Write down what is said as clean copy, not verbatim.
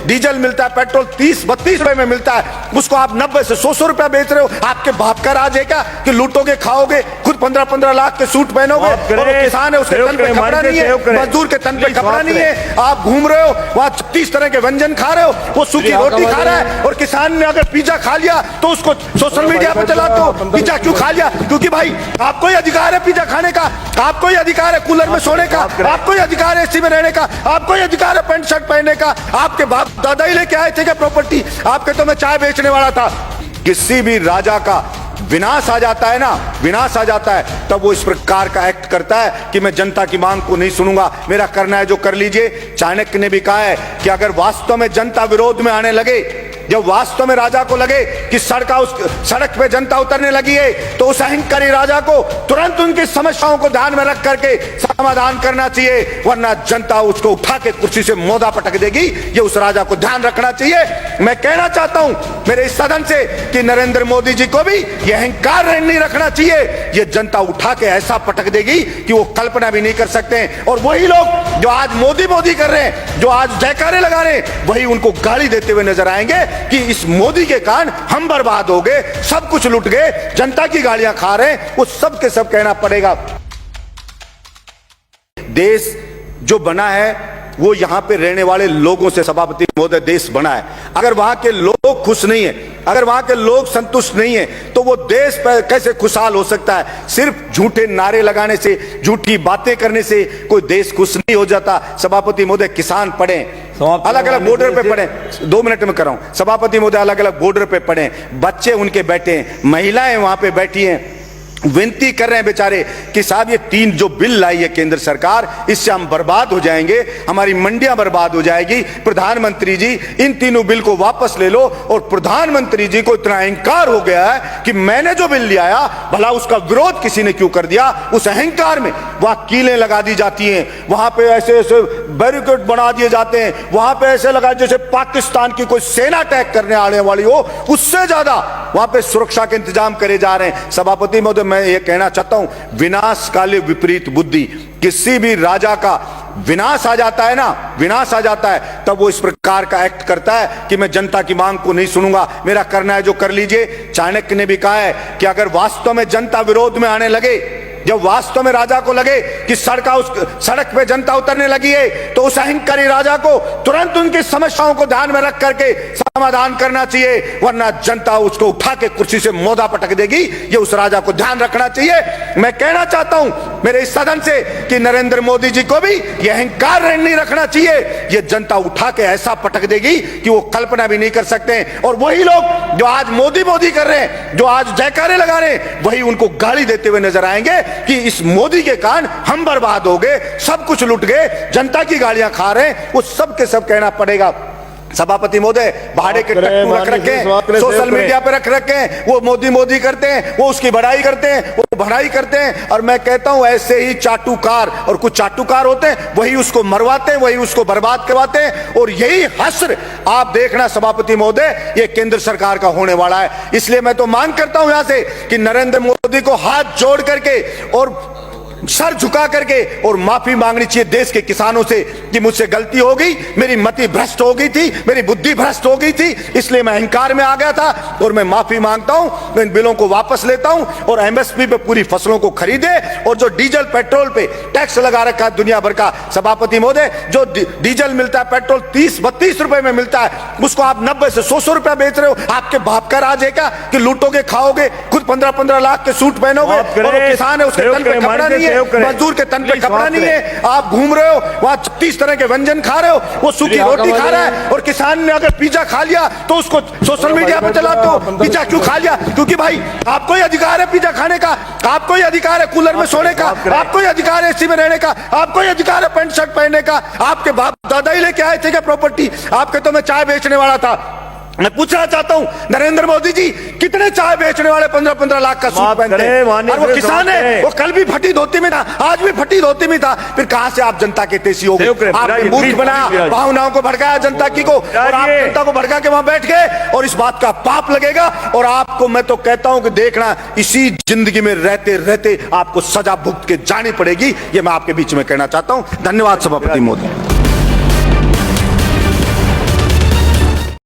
Diesel मिलता है, petrol 30-32 रुपए में मिलता है, उसको आप 90 से 100 रुपया बेच रहे हो। आपके बाप का राज है क्या कि लूटोगे, खाओगे, खुद 15-15 लाख के सूट पहनोगे, और किसान है उसके तन पे कपड़ा नहीं है, मजदूर के तन पे कपड़ा नहीं है, आप घूम रहे हो वहां 36 तरह के व्यंजन खा रहे हो, वो सूखी रोटी खा रहा है। और किसान ने अगर पिज्जा खा लिया तो उसको सोशल मीडिया पे चलाते हो, पिज्जा क्यों खा लिया? क्योंकि भाई आपको ही अधिकार है पिज्जा खाने का, आपको ही अधिकार है कूलर में सोने का, आपको ही अधिकार है एसी में रहने का, आपको ही अधिकार है पैंट शर्ट पहनने का। आपके बाप दादा ही लेके आए थे क्या प्रॉपर्टी? आपके तो मैं चाय बेचने वाला था। किसी भी राजा का विनाश आ जाता है ना, विनाश आ जाता है, तब वो इस प्रकार का एक्ट करता है कि मैं जनता की मांग को नहीं सुनूंगा, मेरा करना है जो कर लीजिए। चाणक्य ने भी कहा है कि अगर वास्तव में जनता विरोध में आने लगे, जब वास्तव में राजा को लगे कि सड़क पे जनता उतरने लगी है, तो उस अहंकारी राजा को तुरंत उनकी समस्याओं को ध्यान में रख करके समाधान करना चाहिए, वरना जनता उसको उठा के कुर्सी से मोदा पटक देगी। ये उस राजा को ध्यान रखना चाहिए। मैं कहना चाहता हूं मेरे इस सदन से कि नरेंद्र मोदी जी को भी ये अहंकार नहीं रखना चाहिए। ये जनता उठा के ऐसा पटक देगी कि वो कल्पना भी नहीं कर सकते हैं। और वही लोग जो आज मोदी मोदी कर रहे हैं, जो आज जयकारे लगा रहे हैं, वही उनको गाली देते हुए नजर आएंगे कि इस मोदी के कारण हम बर्बाद हो गए, सब कुछ लुट गए, जनता की गालियां खा रहे हैं। वो सब के सब कहना पड़ेगा। देश जो बना है वो यहां पे रहने वाले लोगों से, सभापति महोदय, देश बना है। अगर वहां के लोग खुश नहीं है, अगर वहां के लोग संतुष्ट नहीं है, तो वो देश पर कैसे खुशहाल हो सकता है? सिर्फ झूठे नारे लगाने से, झूठी बातें करने से कोई देश खुश नहीं हो जाता। सभापति महोदय, किसान पढ़े, अलग अलग बॉर्डर पे पड़े, 2 मिनट में कर रहा हूं सभापति महोदय, अलग अलग बॉर्डर पे पड़े, बच्चे उनके बैठे हैं, महिलाएं वहां पे बैठी हैं, विनती कर रहे हैं बेचारे कि साहब ये 3 जो बिल लाई है केंद्र सरकार, इससे हम बर्बाद हो जाएंगे, हमारी मंडियां बर्बाद हो जाएगी। प्रधानमंत्री जी इन तीनों बिल को वापस ले लो। और प्रधानमंत्री जी को इतना अहंकार हो गया है कि मैंने जो बिल ले आया, भला उसका विरोध किसी ने क्यों कर दिया? उस अहंकार में वहां कीलें लगा दी जाती हैं, वहां पे ऐसे ऐसे बैरिकेड बना दिए जाते हैं, वहां पे ऐसे लगा जैसे पाकिस्तान की कोई सेना अटैक करने आने वाली हो, उससे ज्यादा वहां पे सुरक्षा के इंतजाम करे जा रहे हैं। सभापति महोदय, मैं ये कहना चाहता हूं, विनाश काले विपरीत बुद्धि। किसी भी राजा का विनाश आ जाता है ना, विनाश आ जाता है, तब वो इस प्रकार का एक्ट करता है कि मैं जनता की मांग को नहीं सुनूंगा, मेरा करना है जो कर लीजिए। चाणक्य ने भी कहा है कि अगर वास्तव में जनता विरोध में आने लगे, जब वास्तव में राजा को लगे कि सड़क पे जनता उतरने लगी है, तो उस अहंकारी राजा को तुरंत उनकी समस्याओं को ध्यान में रख करके समाधान करना चाहिए, वरना जनता उसको उठा के कुर्सी से मोदा पटक देगी। ये उस राजा को ध्यान रखना चाहिए। मैं कहना चाहता हूं मेरे इस सदन से कि नरेंद्र मोदी जी को भी ये अहंकार नहीं रखना चाहिए। ये जनता उठा के ऐसा पटक देगी कि वो कल्पना भी नहीं कर सकते हैं। और वही लोग जो आज मोदी मोदी कर रहे हैं, जो आज जयकारे लगा रहे हैं, वही उनको गाली देते हुए नजर आएंगे कि इस मोदी के कारण हम बर्बाद हो गए, सब कुछ लुट गए, जनता की गालियां खा रहे हैं। वो सब के सब कहना पड़ेगा। सभापति महोदय, भाड़े के टट्टू रख रखे, सोशल मीडिया पे रख रखे हैं, वो मोदी मोदी करते हैं, वो उसकी बढ़ाई करते हैं, वो बढ़ाई करते हैं। और मैं कहता हूं ऐसे ही चाटुकार, और कुछ चाटुकार होते हैं, वही उसको मरवाते हैं, वही उसको बर्बाद करवाते हैं। और यही हश्र आप देखना सभापति महोदय, ये केंद्र सरकार का होने वाला है। इसलिए मैं तो मांग करता हूं यहां से कि नरेंद्र मोदी को हाथ जोड़ करके और सर झुका करके और माफी मांगनी चाहिए देश के किसानों से कि मुझसे गलती हो गई, मेरी मति भ्रष्ट हो गई थी, मेरी बुद्धि भ्रष्ट हो गई थी, इसलिए मैं अहंकार में आ गया था और मैं माफी मांगता हूं, मैं इन बिलों को वापस लेता हूं और एमएसपी पे पूरी फसलों को खरीदे। और जो डीजल पेट्रोल पे टैक्स लगा रखा है दुनिया भर का, सभापति महोदय, जो डीजल मिलता है, पेट्रोल 30-32 रुपए में मिलता है, उसको आप 90 से 100 रुपया बेच रहे हो। आपके बाप का राज है क्या कि लूटोगे, खाओगे, खुद 15-15 लाख के सूट पहनोगे, और किसान है उसके तन पे कपड़ा नहीं है, मजदूर के तन पे कपड़ा नहीं है, आप घूम रहे हो वहां 36 तरह के व्यंजन खा रहे हो, वो सूखी रोटी खा रहा है। और किसान ने अगर पिज्जा खा लिया तो उसको सोशल मीडिया पे चलाते हो, पिज्जा क्यों खा लिया? क्योंकि भाई आपको ही अधिकार है पिज्जा खाने का, आपको ही अधिकार है कूलर में सोने का, आपको ही अधिकार है एसी में रहने का, आपको ही अधिकार है पैंट शर्ट पहनने का। आपके बाप दादा ही लेके आए थे क्या प्रॉपर्टी? आपके तो मैं चाय बेचने वाला था। मैं पूछना चाहता हूं नरेंद्र मोदी जी, कितने चाय बेचने वाले 15-15 लाख का सूट पहनते हैं? और वो किसान है, वो कल भी फटी धोती में था, आज भी फटी धोती में था, फिर कहां से आप जनता के तेजी हो गए? आपने मूर्ख बनाया, भावनाओं को भड़काया जनता की को, और आप जनता को भड़का के वहां बैठ गए, और इस बात का पाप लगेगा। और आपको मैं तो कहता हूं कि देखना, इसी जिंदगी में रहते रहते आपको सजा भुगत के जानी पड़ेगी। ये मैं आपके बीच में कहना चाहता हूं। धन्यवाद सभापति महोदय।